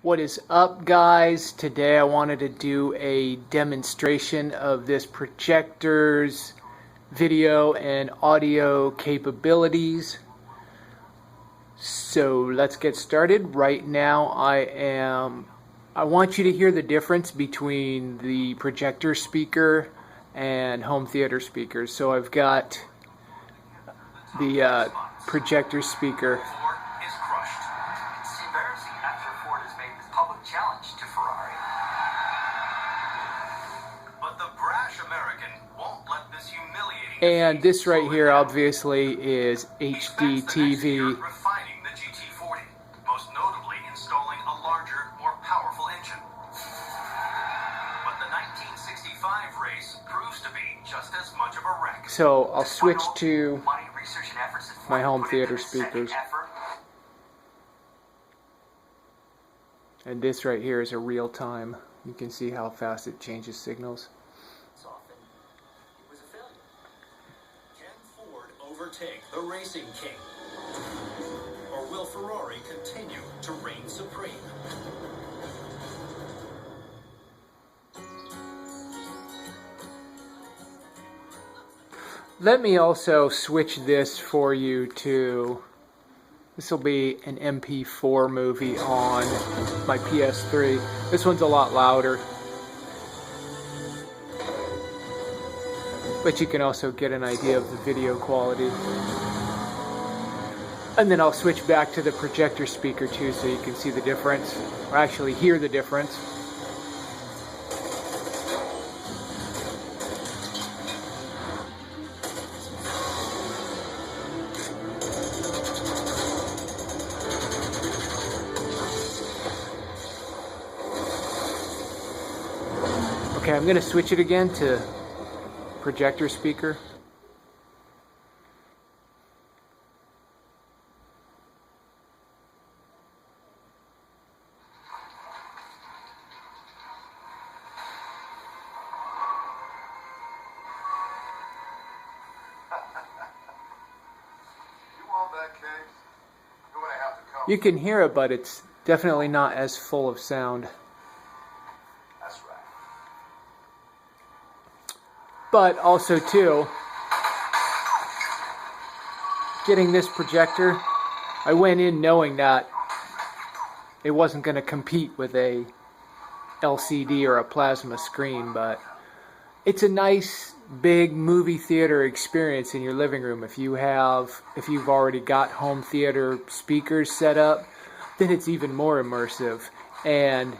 What is up, guys? Today I wanted to do a demonstration of this projector's video and audio capabilities. So let's get started. Right now I want you to hear the difference between the projector speaker and home theater speakers. So I've got the projector speaker. Challenge to Ferrari. But the brash American won't let this humiliating and this right here obviously is HD TV. Refining the GT40, most notably installing a larger, more powerful engine. But the 1965 race proves to be just as much of a wreck. So I'll switch to my home theater speakers. And this right here is a real time. You can see how fast it changes signals. It was a failure. Can Ford overtake the racing king? Or will Ferrari continue to reign supreme? Let me also switch this for you to... This will be an MP4 movie on my PS3. This one's a lot louder. But you can also get an idea of the video quality. And then I'll switch back to the projector speaker too, so you can see the difference, or actually hear the difference. Okay, I'm going to switch it again to projector speaker. You can hear it, but it's definitely not as full of sound. But also too, getting this projector, I went in knowing that it wasn't going to compete with a LCD or a plasma screen, but it's a nice big movie theater experience in your living room. If you've already got home theater speakers set up, then it's even more immersive. And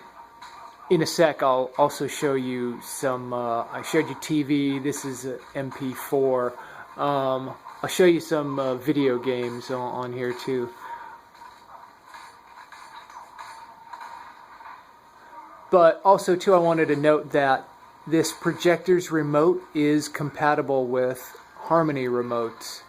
in a sec, I'll also show you some, I showed you TV, this is an MP4. I'll show you some video games on here too. But also too, I wanted to note that this projector's remote is compatible with Harmony remotes.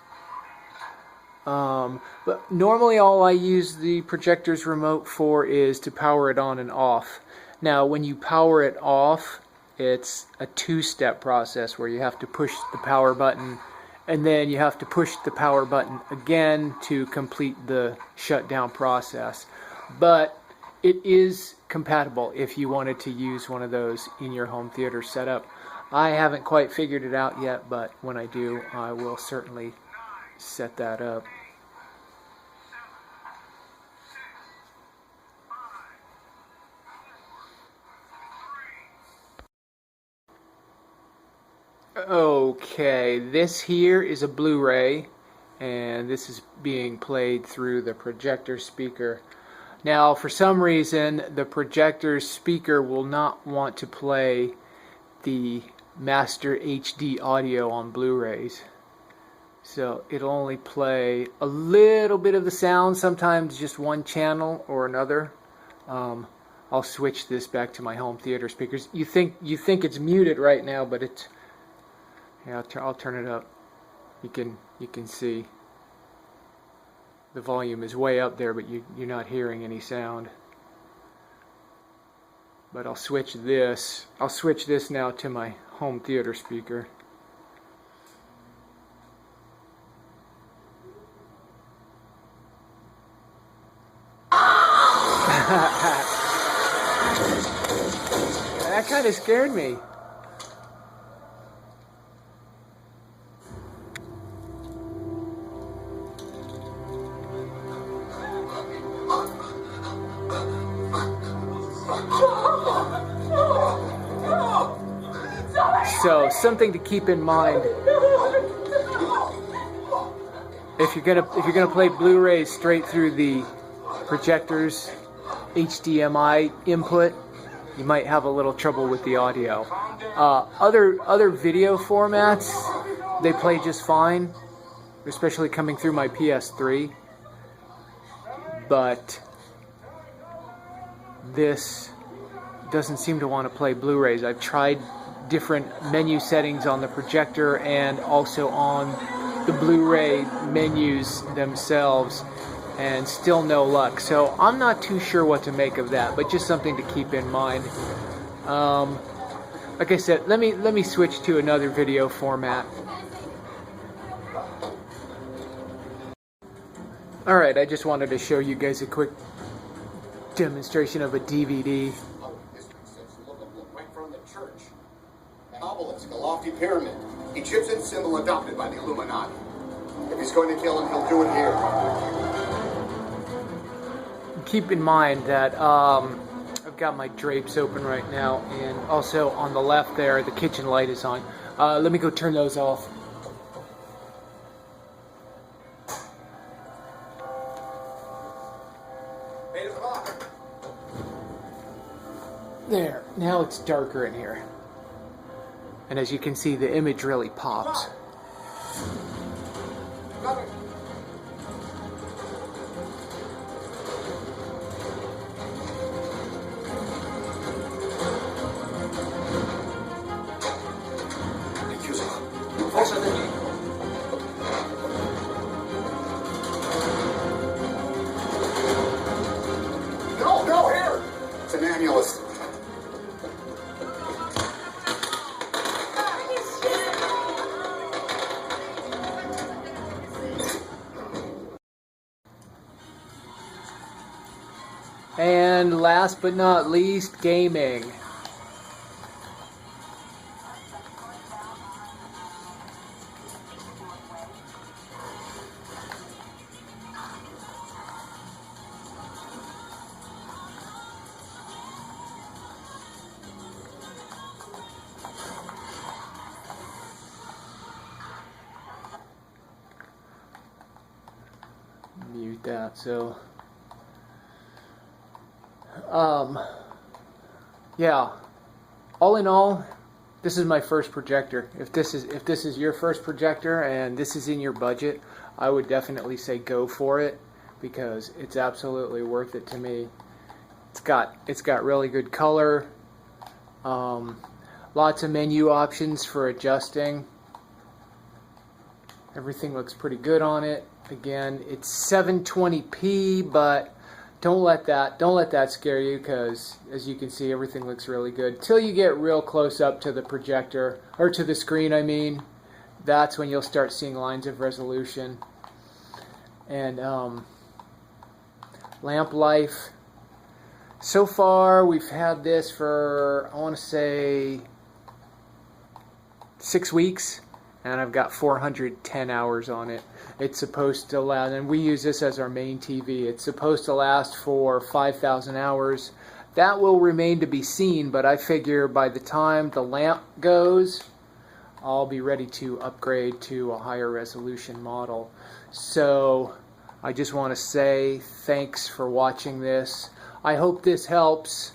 But normally all I use the projector's remote for is to power it on and off. Now, when you power it off, it's a two-step process where you have to push the power button, and then you have to push the power button again to complete the shutdown process. But it is compatible if you wanted to use one of those in your home theater setup. I haven't quite figured it out yet, but when I do, I will certainly set that up. Okay, this here is a Blu-ray, and this is being played through the projector speaker. Now, for some reason, the projector speaker will not want to play the master HD audio on Blu-rays. So it'll only play a little bit of the sound, sometimes just one channel or another. I'll switch this back to my home theater speakers. You think it's muted right now, but it's... Yeah, I'll turn it up. You can see the volume is way up there, but you're not hearing any sound. But I'll switch this. I'll switch this now to my home theater speaker. That kind of scared me. So something to keep in mind if you're gonna play Blu-rays straight through the projector's HDMI input, you might have a little trouble with the audio. Other video formats, they play just fine, especially coming through my PS3. But this doesn't seem to want to play Blu-rays. I've tried different menu settings on the projector and also on the Blu-ray menus themselves, and still no luck. So I'm not too sure what to make of that, but just something to keep in mind. Like I said, let me switch to another video format. Alright, I just wanted to show you guys a quick demonstration of a DVD. Right from the church. An obelisk, a lofty pyramid. Egyptian symbol adopted by the Illuminati. If he's going to kill him, he'll do it here. Keep in mind that I've got my drapes open right now, and also on the left there, the kitchen light is on. Let me go turn those off. There, now it's darker in here. And as you can see, the image really pops. No, here! It's an annulus. And last but not least, gaming. Mute that. So yeah, all in all, this is my first projector. If this is your first projector and this is in your budget, I would definitely say go for it, because it's absolutely worth it to me. It's got really good color, lots of menu options for adjusting. Everything looks pretty good on it. Again, it's 720p, but don't let that scare you, because as you can see, everything looks really good. Till you get real close up to the projector, or to the screen, I mean, that's when you'll start seeing lines of resolution. And lamp life. So far, we've had this for, I want to say, 6 weeks. And I've got 410 hours on it. It's supposed to last, and we use this as our main TV. It's supposed to last for 5,000 hours. That will remain to be seen, but I figure by the time the lamp goes, I'll be ready to upgrade to a higher resolution model. So I just want to say thanks for watching this. I hope this helps,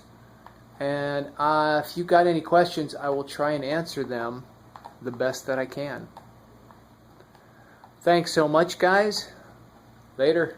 and if you got any questions, I will try and answer them the best that I can. Thanks so much, guys. Later.